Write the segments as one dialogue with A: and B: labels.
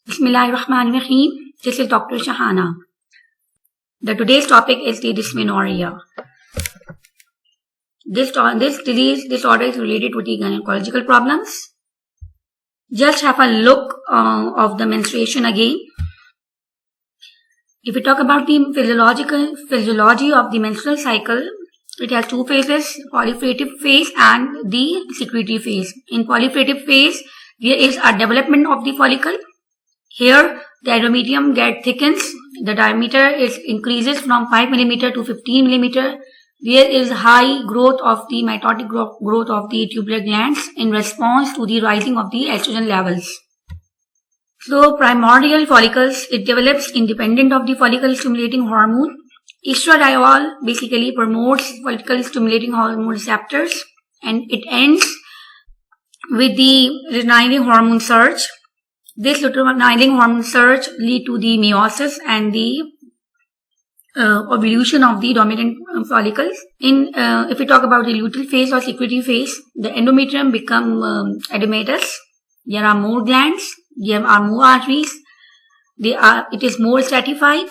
A: Bismillahirrahmanirrahim. This is Dr. Shahana. Today's topic is the dysmenorrhea. This disorder is related to the gynecological problems. Just have a look of the menstruation again. If we talk about the physiology of the menstrual cycle, it has two phases, proliferative phase and the secretory phase. In proliferative phase, there is a development of the follicle. Here, the endometrium gets thickens. The diameter increases from 5 mm to 15 mm. There is high growth of the mitotic growth of the tubular glands in response to the rising of the estrogen levels. So, primordial follicles, it develops independent of the follicle stimulating hormone. Estradiol basically promotes follicle stimulating hormone receptors, and it ends with the luteinizing hormone surge. This luteinizing hormone surge lead to the meiosis and the ovulation of the dominant follicles. If we talk about the luteal phase or secretory phase, the endometrium become edematous. There are more glands. There are more arteries. It is more stratified.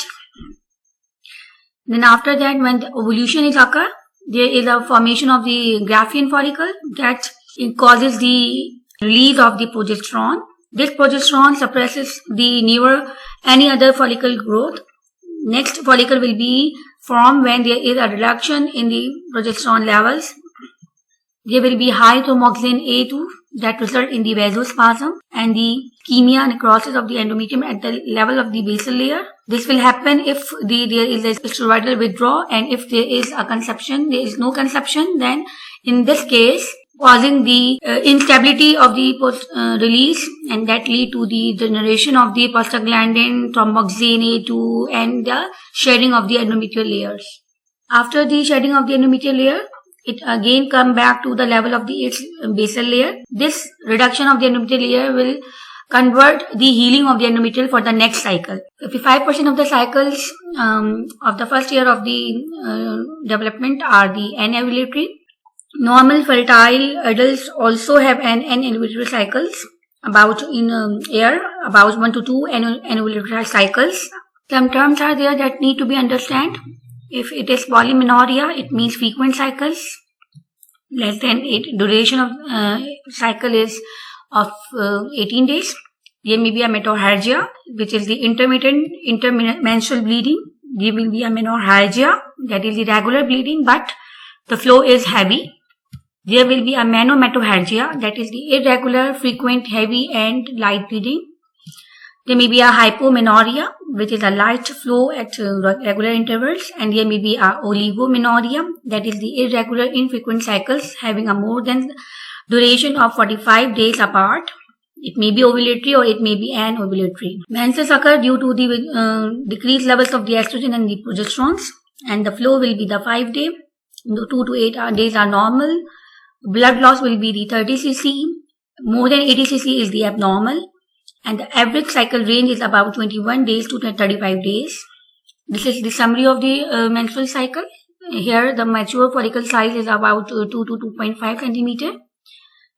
A: Then after that, when the ovulation is occur, there is a formation of the Graafian follicle that causes the release of the progesterone. This progesterone suppresses any other follicle growth. Next follicle will be formed when there is a reduction in the progesterone levels. There will be high thymoxin A2 that result in the vasospasm and the ischemia necrosis of the endometrium at the level of the basal layer. This will happen if there is a steroidal withdrawal, and if there is no conception, then in this case, causing the instability of the release, and that lead to the generation of the prostaglandin, thromboxane A2, and the shedding of the endometrial layers. After the shedding of the endometrial layer, it again come back to the level of its basal layer. This reduction of the endometrial layer will convert the healing of the endometrial for the next cycle. 55% of the cycles of the first year of the development are the anovulatory. Normal fertile adults also have anovulatory cycles, about 1 to 2 anovulatory cycles. Some terms are there that need to be understood. If it is polymenorrhea, it means frequent cycles. Less than 8 duration of cycle is of 18 days. There may be a menorrhagia, which is the intermittent intermenstrual bleeding. There will be a menorrhagia, that is the regular bleeding, but the flow is heavy. There will be a monomenorrhagia, that is the irregular, frequent, heavy and light bleeding. There may be a hypomenorrhea, which is a light flow at regular intervals, and there may be a oligomenorrhea, that is the irregular, infrequent cycles having a more than duration of 45 days apart. It may be ovulatory or it may be anovulatory. Menses occur due to the decreased levels of the estrogen and the progesterones, and the flow will be the 5-day. 2 to 8 days are normal. Blood loss will be the 30 cc. More than 80 cc is the abnormal. And the average cycle range is about 21 days to 35 days. This is the summary of the menstrual cycle. Here the mature follicle size is about 2 to 2.5 centimeter.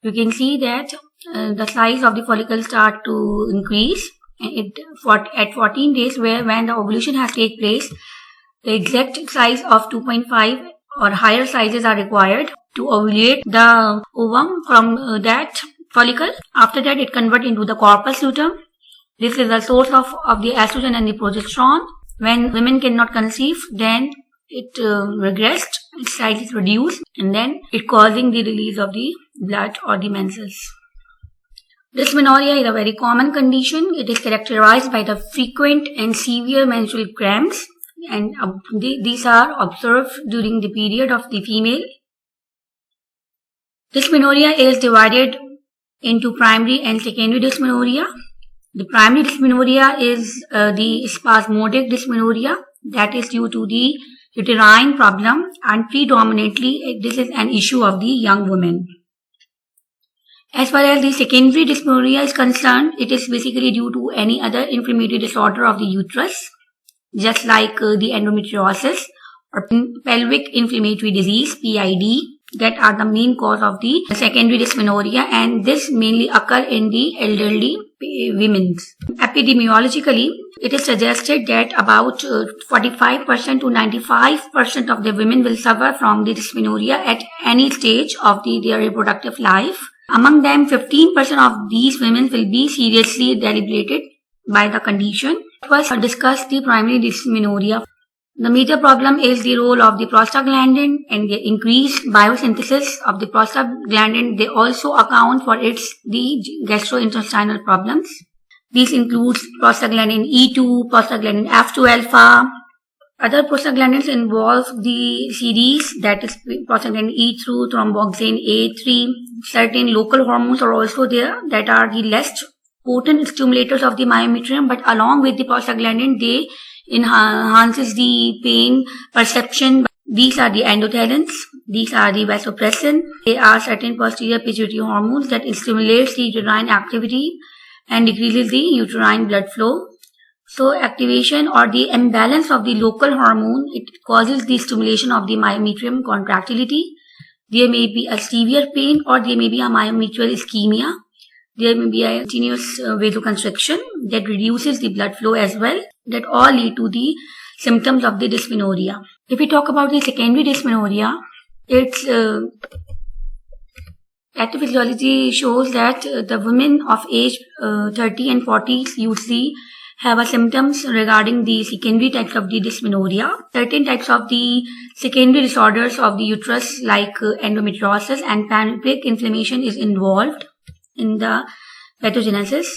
A: You can see that the size of the follicle start to increase. At 14 days, when the ovulation has taken place, the exact size of 2.5 or higher sizes are required to ovulate the ovum from that follicle. After that, it converts into the corpus luteum. This is the source of the estrogen and the progesterone. When women cannot conceive, then it regressed, its size is reduced, and then it causing the release of the blood or the menses. Dysmenorrhea is a very common condition. It is characterized by the frequent and severe menstrual cramps, and these are observed during the period of the female. Dysmenorrhea is divided into primary and secondary dysmenorrhea. The primary dysmenorrhea is the spasmodic dysmenorrhea, that is due to the uterine problem, and predominantly this is an issue of the young women. As far as the secondary dysmenorrhea is concerned, it is basically due to any other inflammatory disorder of the uterus, just like the endometriosis or pelvic inflammatory disease, PID. that are the main cause of the secondary dysmenorrhea, and this mainly occur in the elderly women. Epidemiologically, it is suggested that about 45% to 95% of the women will suffer from the dysmenorrhea at any stage of their reproductive life. Among them, 15% of these women will be seriously debilitated by the condition. First, discuss the primary dysmenorrhia. The major problem is the role of the prostaglandin and the increased biosynthesis of the prostaglandin. They also account for the gastrointestinal problems. These include prostaglandin E2, prostaglandin F2 alpha. Other prostaglandins involve the series, that is prostaglandin E2, thromboxane A3. Certain local hormones are also there that are the less potent stimulators of the myometrium, but along with the prostaglandin, they enhances the pain perception. These are the endothelins. These are the vasopressin. They are certain posterior pituitary hormones that stimulates the uterine activity and decreases the uterine blood flow. So activation or the imbalance of the local hormone, it causes the stimulation of the myometrium contractility. There may be a severe pain or there may be a myometrial ischemia. There may be a continuous vasoconstriction that reduces the blood flow as well. That all lead to the symptoms of the dysmenorrhea. If we talk about the secondary dysmenorrhea, its pathophysiology shows that the women of age 30 and 40 usually have a symptoms regarding the secondary types of the dysmenorrhea. Certain types of the secondary disorders of the uterus like endometriosis and pelvic inflammation is involved in the pathogenesis.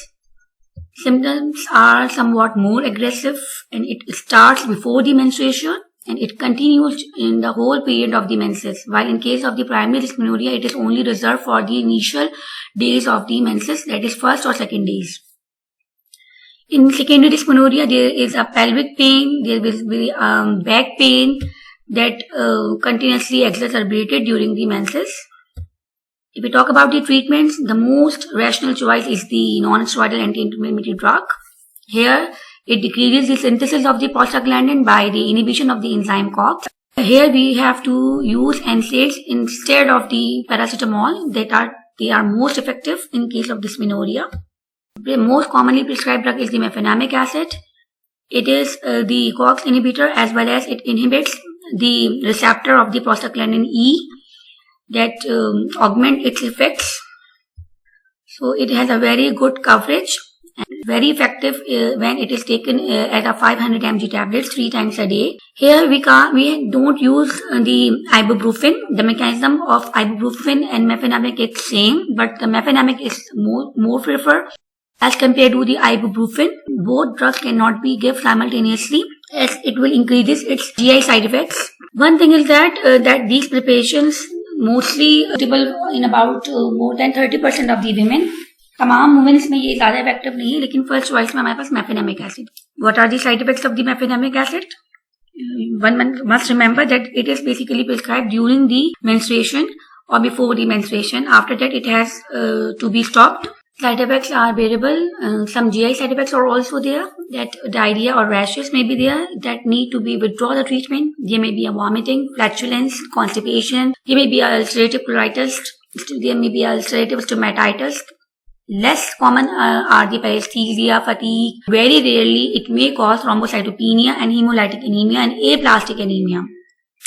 A: Symptoms are somewhat more aggressive and it starts before the menstruation and it continues in the whole period of the menses. While in case of the primary dysmenorrhea, it is only reserved for the initial days of the menses, that is first or second days. In secondary dysmenorrhea, there is a pelvic pain, there will be back pain that continuously exacerbated during the menses. If we talk about the treatments, the most rational choice is the non-steroidal anti-inflammatory drug. Here, it decreases the synthesis of the prostaglandin by the inhibition of the enzyme COX. Here, we have to use NSAIDs instead of the paracetamol. They are most effective in case of dysmenorrhea. The most commonly prescribed drug is the mefenamic acid. It is the COX inhibitor as well as it inhibits the receptor of the prostaglandin E that augment its effects. So it has a very good coverage and very effective when it is taken as a 500 mg tablets 3 times a day. Here we don't use the ibuprofen. The mechanism of ibuprofen and mefenamic is same, but the mefenamic is more preferred as compared to the ibuprofen. Both drugs cannot be given simultaneously as it will increase its GI side effects. One thing is that these preparations mostly suitable in about more than 30% of the women. तमाम women's में ये ज़्यादा effective नहीं है, लेकिन first choice में हमारे पास mefenamic acid. What are the side effects of the mefenamic acid? One must remember that it is basically prescribed during the menstruation or before the menstruation. After that, it has to be stopped. Side effects are variable. Some GI side effects are also there, that diarrhea or rashes may be there that need to be withdraw the treatment. There may be a vomiting, flatulence, constipation. There may be ulcerative colitis. There may be ulcerative stomatitis. Less common are the paresthesia, fatigue. Very rarely it may cause thrombocytopenia and hemolytic anemia and aplastic anemia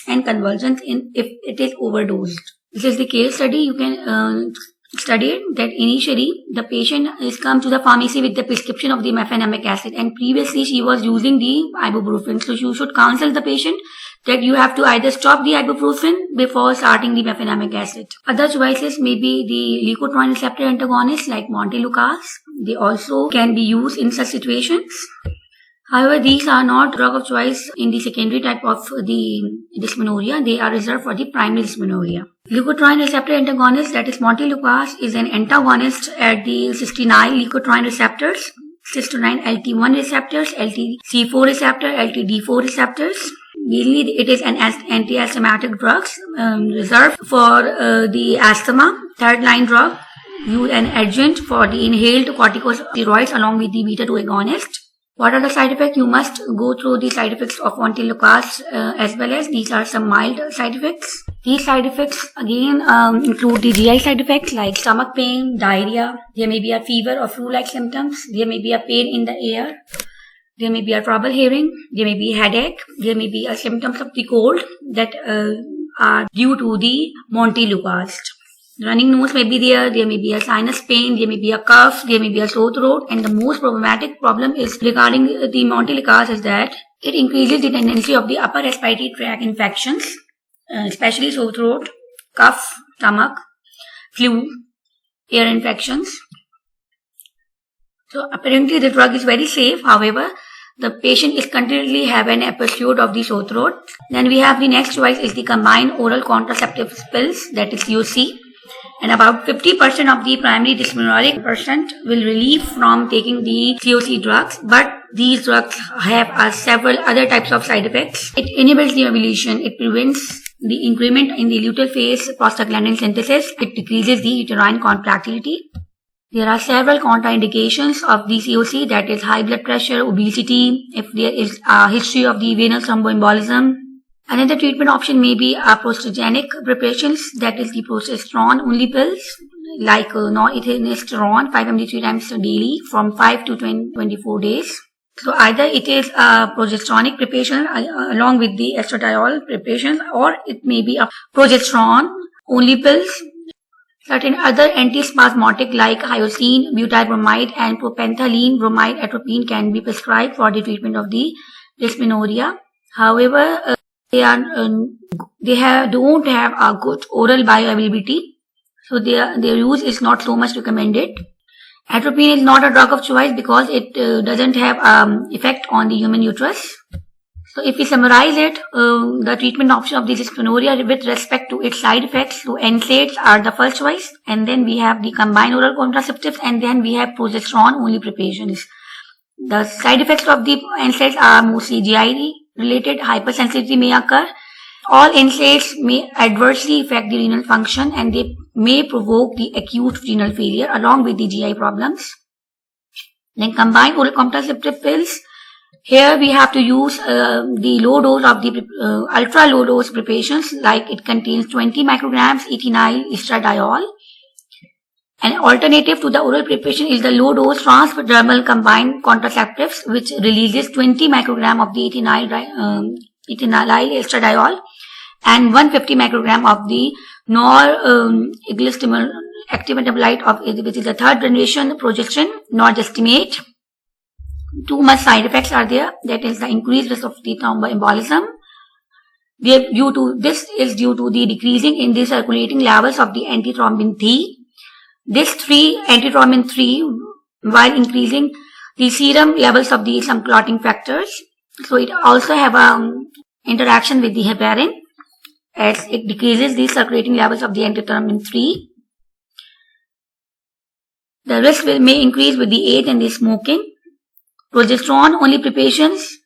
A: and convulsions if it is overdosed. This is the case study. You can studied that initially the patient is come to the pharmacy with the prescription of the mefenamic acid and previously she was using the ibuprofen. So you should counsel the patient that you have to either stop the ibuprofen before starting the mefenamic acid. Other choices may be the leukotriene receptor antagonists like montelukast. They also can be used in such situations. However, these are not drug of choice in the secondary type of the dysmenorrhea. They are reserved for the primary dysmenorrhea. Leukotriene receptor antagonist, that is montelukast, is an antagonist at the cysteinyl leukotriene receptors, cysteinyl LT1 receptors, LTC4 receptor, LTD4 receptors. Mainly, it is an anti-asthmatic drug reserved for the asthma. Third line drug, used an adjunct for the inhaled corticosteroids along with the beta-2 agonist. What are the side effects? You must go through the side effects of Montelukast as well as these are some mild side effects. These side effects again include the GI side effects like stomach pain, diarrhea. There may be a fever or flu-like symptoms. There may be a pain in the ear. There may be a trouble hearing. There may be headache. There may be a symptoms of the cold that are due to the Montelukast. Running nose may be there may be a sinus pain, there may be a cough, there may be a sore throat, and the most problematic problem is regarding the Montelukast is that it increases the tendency of the upper respiratory tract infections, especially sore throat, cough, stomach, flu, ear infections. So apparently the drug is very safe, however, the patient is continually have an episode of the sore throat. Then we have the next choice is the combined oral contraceptive pills, that is UC. And about 50% of the primary dysmenorrheic patient will relieve from taking the COC drugs, but these drugs have several other types of side effects. It inhibits the ovulation, it prevents the increment in the luteal phase prostaglandin synthesis, it decreases the uterine contractility. There are several contraindications of the COC, that is high blood pressure, obesity, if there is a history of the venous thromboembolism. Another treatment option may be prostrogenic preparations, that is the progesterone only pills like norethinosterone 5 mg 3 times daily from 5 to 24 days. So either it is a progesteronic preparation along with the estradiol preparation, or it may be a progesterone only pills. Certain other antispasmodic like hyoscine, butyrbromide and propenthyline bromide atropine can be prescribed for the treatment of the dysmenorrhea. However, they don't have a good oral bioavailability, so their use is not so much recommended. Atropine is not a drug of choice because it doesn't have effect on the human uterus. So if we summarize it, the treatment option of the dysmenorrhea with respect to its side effects, so NSAIDs are the first choice, and then we have the combined oral contraceptives, and then we have progesterone only preparations. The side effects of the NSAIDs are mostly GI related, hypersensitivity may occur. All NSAIDs may adversely affect the renal function and they may provoke the acute renal failure along with the GI problems. Then combined oral contraceptive pills. Here we have to use the low dose of the ultra low dose preparations, like it contains 20 micrograms ethinyl estradiol. An alternative to the oral preparation is the low-dose transdermal combined contraceptives, which releases 20 microgram of the ethinyl estradiol and 150 microgram of the noriglycerol active metabolite of which is the third generation progestin, norgestimate. Too much side effects are there, that is the increased risk of the thromboembolism. This is due to the decreasing in the circulating levels of the antithrombin 3. This antithrombin 3, while increasing the serum levels of some clotting factors, so it also have interaction with the heparin as it decreases the circulating levels of the antithrombin 3. The risk may increase with the age and the smoking. Progesterone only preparations,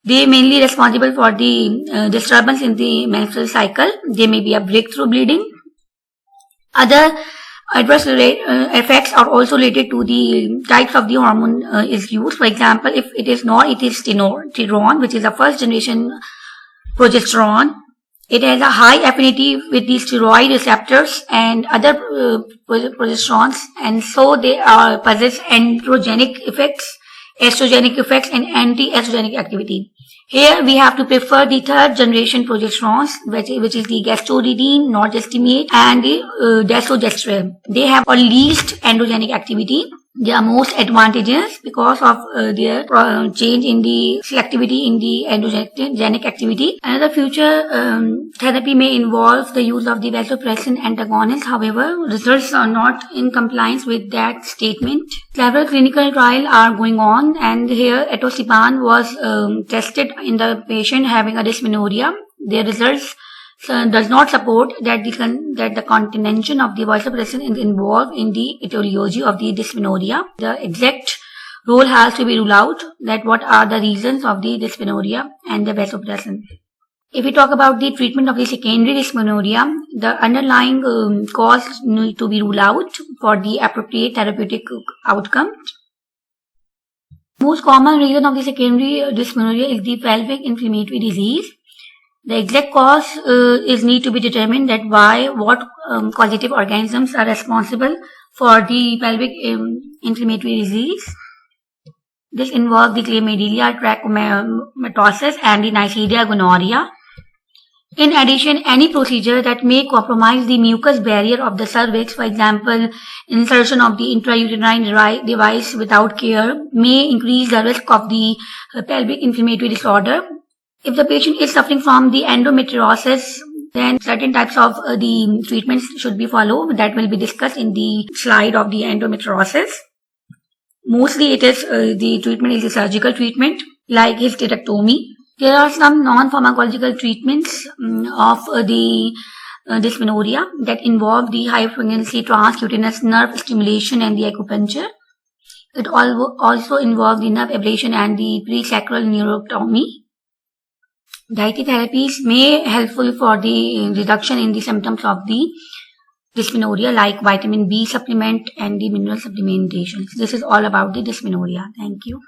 A: they mainly responsible for the disturbance in the menstrual cycle. There may be a breakthrough bleeding. Other adverse effects are also related to the types of the hormone is used. For example, if it is norethinosterone, which is a first generation progesterone, it has a high affinity with the steroid receptors and other progesterones, and so they possess estrogenic effects and anti-estrogenic activity. Here we have to prefer the third generation progesterones, which is the gastrodidine, norgestimate and the desogestrel. They have a least androgenic activity. They are most advantageous because of their change in the selectivity in the androgenic activity. Another future therapy may involve the use of the vasopressin antagonists. However, results are not in compliance with that statement. Several clinical trials are going on, and here etosipan was tested in the patient having a dysmenorrhea. Their results does not support that the contention of the vasopressin is involved in the etiology of the dysmenorrhea. The exact role has to be ruled out, that what are the reasons of the dysmenorrhea and the vasopressin. If we talk about the treatment of the secondary dysmenorrhea, the underlying cause need to be ruled out for the appropriate therapeutic outcome. Most common reason of the secondary dysmenorrhea is the pelvic inflammatory disease. The exact cause is need to be determined, that what causative organisms are responsible for the pelvic inflammatory disease. This involves the chlamydia trachomatomatosis and the Neisseria gonorrhea. In addition, any procedure that may compromise the mucous barrier of the cervix, for example, insertion of the intrauterine device without care, may increase the risk of the pelvic inflammatory disorder. If the patient is suffering from the endometriosis, then certain types of the treatments should be followed. That will be discussed in the slide of the endometriosis. Mostly it is the treatment is a surgical treatment like hysterectomy. There are some non-pharmacological treatments of the dysmenorrhea that involve the high-frequency transcutaneous nerve stimulation and the acupuncture. It also involves the nerve ablation and the presacral neurotomy. Dietary therapies may helpful for the reduction in the symptoms of the dysmenorrhea, like vitamin B supplement and the mineral supplementations. This is all about the dysmenorrhea. Thank you.